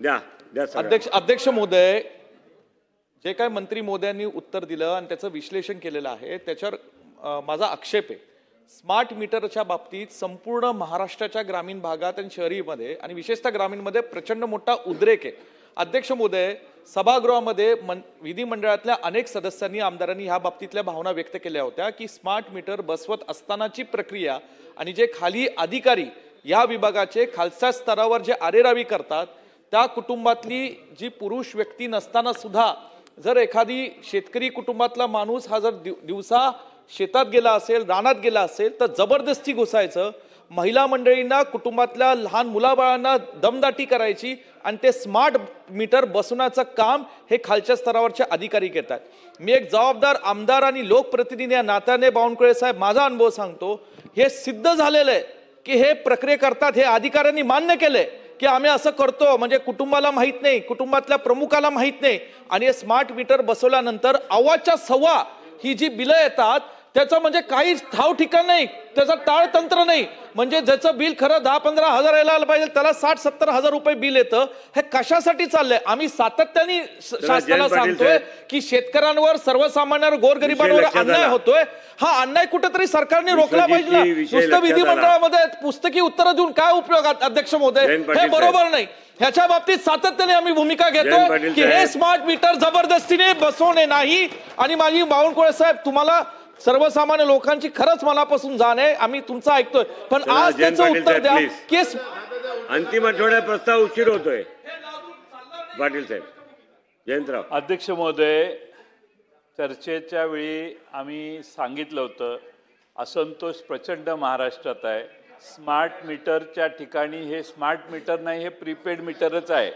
द्या द्या अध्यक्ष महोदय, जे काय मंत्री महोदयांनी उत्तर दिलं आणि त्याचं विश्लेषण केलेलं आहे त्याच्यावर माझा आक्षेप आहे. स्मार्ट मीटरच्या बाबतीत संपूर्ण महाराष्ट्राच्या ग्रामीण भागात आणि शहरीमध्ये आणि विशेषतः ग्रामीणमध्ये प्रचंड मोठा उद्रेक आहे. अध्यक्ष महोदय, सभागृहामध्ये विधिमंडळातल्या अनेक सदस्यांनी आमदारांनी ह्या बाबतीतल्या भावना व्यक्त केल्या होत्या की स्मार्ट मीटर बसवत असतानाची प्रक्रिया आणि जे खाली अधिकारी या विभागाचे खालच्या स्तरावर जे आरेरावी करतात त्या कुटुंबातली जी पुरुष व्यक्ती नसताना सुद्धा जर एखादी शेतकरी कुटुंबातला माणूस हा जर दिवसा शेतात गेला असेल, रानात गेला असेल तर जबरदस्ती घुसायचं, महिला मंडळींना कुटुंबातल्या लहान मुलाबाळांना दमदाटी करायची आणि ते स्मार्ट मीटर बसवण्याचं काम हे खालच्या स्तरावरचे अधिकारी घेतात. मी एक जबाबदार आमदार आणि लोकप्रतिनिधी या नात्याने बावनकुळे साहेब माझा अनुभव सांगतो, हे सिद्ध झालेलं आहे की हे प्रक्रिया करतात, हे अधिकाऱ्यांनी मान्य केलंय की आम्ही असं करतो, म्हणजे कुटुंबाला माहित नाही, कुटुंबातल्या प्रमुखाला माहित नाही. आणि हे स्मार्ट मीटर बसवल्यानंतर अव्वाच्या सव्वा ही जी बिलं येतात त्याचं म्हणजे काही ठाव ठिकाण नाही, त्याचं ताळतंत्र नाही. म्हणजे ज्याचं बिल खरं 10-15 हजार यायला पाहिजे त्याला 60-70 हजार रुपये बिल येतं. हे कशासाठी चाललंय? आम्ही सातत्याने शासनाला सांगतोय की शेतकऱ्यांवर, सर्वसामान्यांवर, गोरगरिबांवर अन्याय होतोय. हा अन्याय कुठेतरी सरकारने रोखला पाहिजे ना. नुसतं विधिमंडळामध्ये पुस्तकी उत्तरं देऊन काय उपयोग? अध्यक्ष महोदय, हे बरोबर नाही. ह्याच्या बाबतीत सातत्याने आम्ही भूमिका घेतोय की हे स्मार्ट मीटर जबरदस्तीने बसवणे नाही. आणि माझी बावनकुळे साहेब, तुम्हाला सर्वसामान्य लोकांची खरंच मनापासून जाण आहे, आम्ही तुमचं ऐकतोय, पण आज त्याचं उत्तर द्या की अंतिम आठवड्यात प्रस्ताव उशीर होतोय. पाटील साहेब. जयंतराव. अध्यक्ष महोदय, चर्चेच्या वेळी आम्ही सांगितलं होतं असंतोष प्रचंड महाराष्ट्रात आहे. स्मार्ट मीटरच्या ठिकाणी हे स्मार्ट मीटर नाही, हे प्रीपेड मीटरच आहे.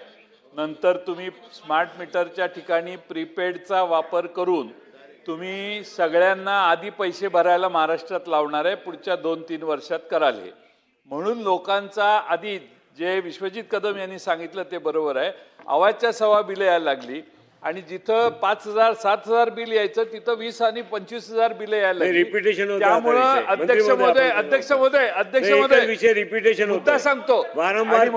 नंतर तुम्ही स्मार्ट मीटरच्या ठिकाणी प्रीपेडचा वापर करून तुम्ही सगळ्यांना आधी पैसे भरायला महाराष्ट्रात लावणार आहे, पुढच्या 2-3 वर्षात कराल. हे म्हणून लोकांचा आधी जे विश्वजित कदम यांनी सांगितलं ते बरोबर आहे. अव्वाच्या सव्वा बिलं यायला लागली आणि जिथं 5,000-7,000 बिल यायचं तिथं 20 आणि 25,000 बिलं यायला लागली. त्यामुळं अध्यक्ष महोदय विषय रिपिटेशन मुद्दा सांगतो. वारंवार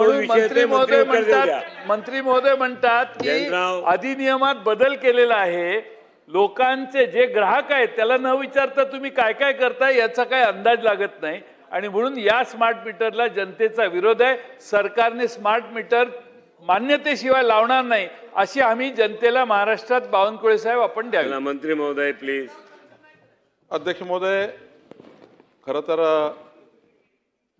मंत्री महोदय म्हणतात की अधिनियमात बदल केलेला आहे. लोकांचे जे ग्राहक आहेत त्याला न विचारता तुम्ही काय काय करताय याचा काय अंदाज लागत नाही. आणि म्हणून या स्मार्ट मीटरला जनतेचा विरोध आहे. सरकारने स्मार्ट मीटर मान्यतेशिवाय लावणार नाही अशी आम्ही जनतेला महाराष्ट्रात बावनकुळे साहेब आपण द्यावी. मंत्री महोदय प्लीज. अध्यक्ष महोदय, खरं तर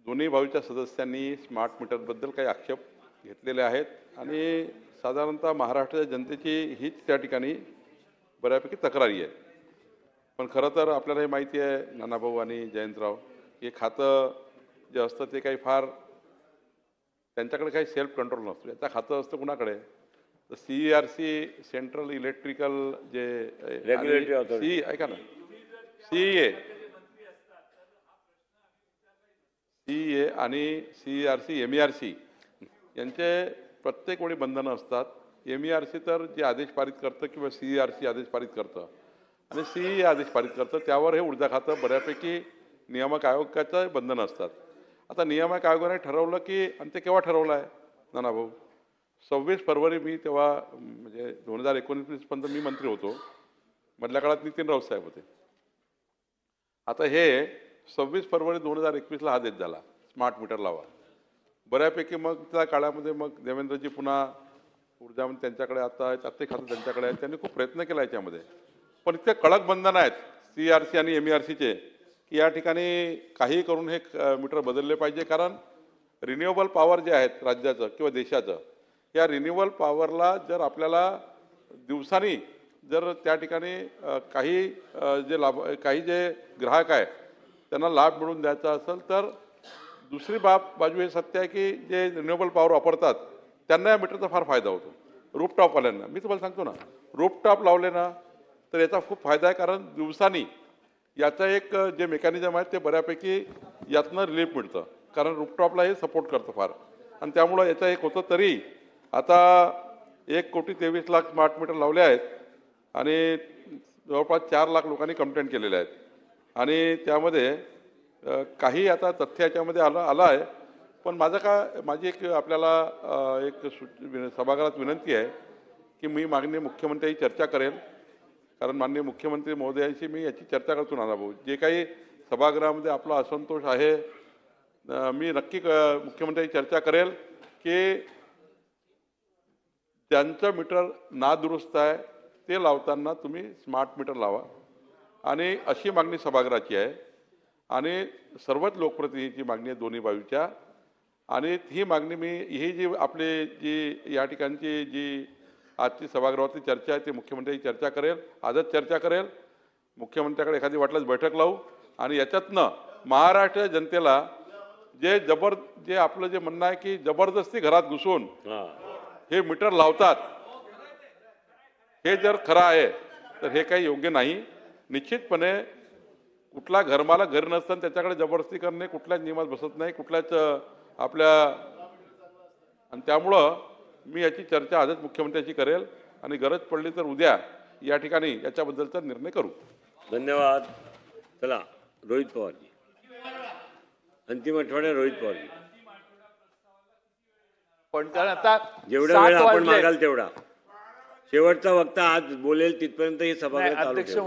दोन्ही बाजूच्या सदस्यांनी स्मार्ट मीटरबद्दल काही आक्षेप घेतलेले आहेत आणि साधारणतः महाराष्ट्राच्या जनतेची हीच त्या ठिकाणी बऱ्यापैकी तक्रारी आहे. पण खरं तर आपल्याला हे माहिती आहे नानाभाऊ आणि जयंतराव, हे खातं जे असतं ते काही फार त्यांच्याकडे काही सेल्फ कंट्रोल नसतो. याचं खातं असतं कुणाकडे? तर CERC, सेंट्रल इलेक्ट्रिकल जे रेग्युलेटरी ऐका ना, CEA आणि CERC, MERC यांचे प्रत्येक वेळी बंधनं असतात. MERC तर जे आदेश पारित करतं किंवा CERC आदेश पारित करतं आणि CEA आदेश पारित करतं, त्यावर हे ऊर्जा खातं बऱ्यापैकी नियामक आयोगाचं बंधनं असतात. आता नियामक आयोगाने ठरवलं की, आणि ते केव्हा ठरवलं आहे नाना भाऊ? 26 फरवरी, मी तेव्हा म्हणजे 2019पर्यंत मी मंत्री होतो, मधल्या काळात नितीन राऊत साहेब होते. आता हे 26 फरवरी 2021ला आदेश झाला स्मार्ट मीटर लावा. बऱ्यापैकी मग त्या काळामध्ये मग देवेंद्रजी पुन्हा ऊर्जा त्यांच्याकडे आता ते खातं त्यांच्याकडे आहे. त्यांनी खूप प्रयत्न केला याच्यामध्ये, पण इतके कडक बंधन आहेत CERC आणि MERCचे की या ठिकाणी काही करून हे मीटर बदलले पाहिजे. कारण रिन्युएबल पॉवर जे आहेत राज्याचं किंवा देशाचं, या रिन्युएबल पॉवरला जर आपल्याला दिवसांनी जर त्या ठिकाणी काही जे ग्राहक आहे त्यांना लाभ मिळवून द्यायचा असेल तर दुसरी बाजू हे सत्य आहे की जे रिन्युएबल पॉवर वापरतात त्यांना या मीटरचा फार फायदा होतो. रूफटॉपवाल्यांना मी तुम्हाला सांगतो ना, रूफटॉप लावले ना तर याचा खूप फायदा आहे. कारण दिवसांनी याचं एक जे मेकॅनिझम आहे ते बऱ्यापैकी यातनं रिलीफ मिळतं. कारण रूफटॉपला हे सपोर्ट करतं फार, आणि त्यामुळं याचं एक होतं. तरी आता 1,23,00,000 स्मार्ट मीटर लावले आहेत आणि जवळपास 4 लाख लोकांनी कंप्लेंट केलेल्या आहेत. आणि त्यामध्ये काही आता तथ्य याच्यामध्ये आलं आहे, पण माझी एक आपल्याला सभागृहात विनंती आहे की मी माननीय मुख्यमंत्र्यांशी चर्चा करेल, कारण माननीय मुख्यमंत्री महोदयांशी मी याची चर्चा करतो नानाभाऊ. जे काही सभागृहामध्ये आपला असंतोष आहे, मी नक्की मुख्यमंत्र्यांशी चर्चा करेल की ज्यांचं मीटर नादुरुस्त आहे ते लावताना तुम्ही स्मार्ट मीटर लावा, आणि अशी मागणी सभागृहाची आहे आणि सर्वच लोकप्रतिनिधीची मागणी आहे दोन्ही बाजूच्या. आणि ही मागणी ही जी या ठिकाणची जी आजची सभागृहातली चर्चा आहे ती मुख्यमंत्र्यांची चर्चा करेल, आजच चर्चा करेल, मुख्यमंत्र्याकडे एखादी वाटल्यास बैठक लावू आणि याच्यातनं महाराष्ट्र जनतेला जे आपलं जे म्हणणं आहे की जबरदस्ती घरात घुसून हे मीटर लावतात, हे जर खरं आहे तर हे काही योग्य नाही. निश्चितपणे कुठला घरमालक घरी नसताना त्याच्याकडे जबरदस्ती करणे कुठल्याच नियमात बसत नाही, कुठल्याच आणि त्यामुळं मी याची चर्चा आजच मुख्यमंत्र्यांशी करेल आणि गरज पडली तर उद्या या ठिकाणी याच्याबद्दलचा निर्णय करू. धन्यवाद. चला रोहित पवारजी, अंतिम आठवड्यात रोहित पवारजी. पण कारण आता जेवढा वेळ 7 आपण वाजले. मागाल तेवढा. शेवटचा वक्ता आज बोलेल तिथपर्यंत ही सभागृह चालू अध्यक्ष ठेवू.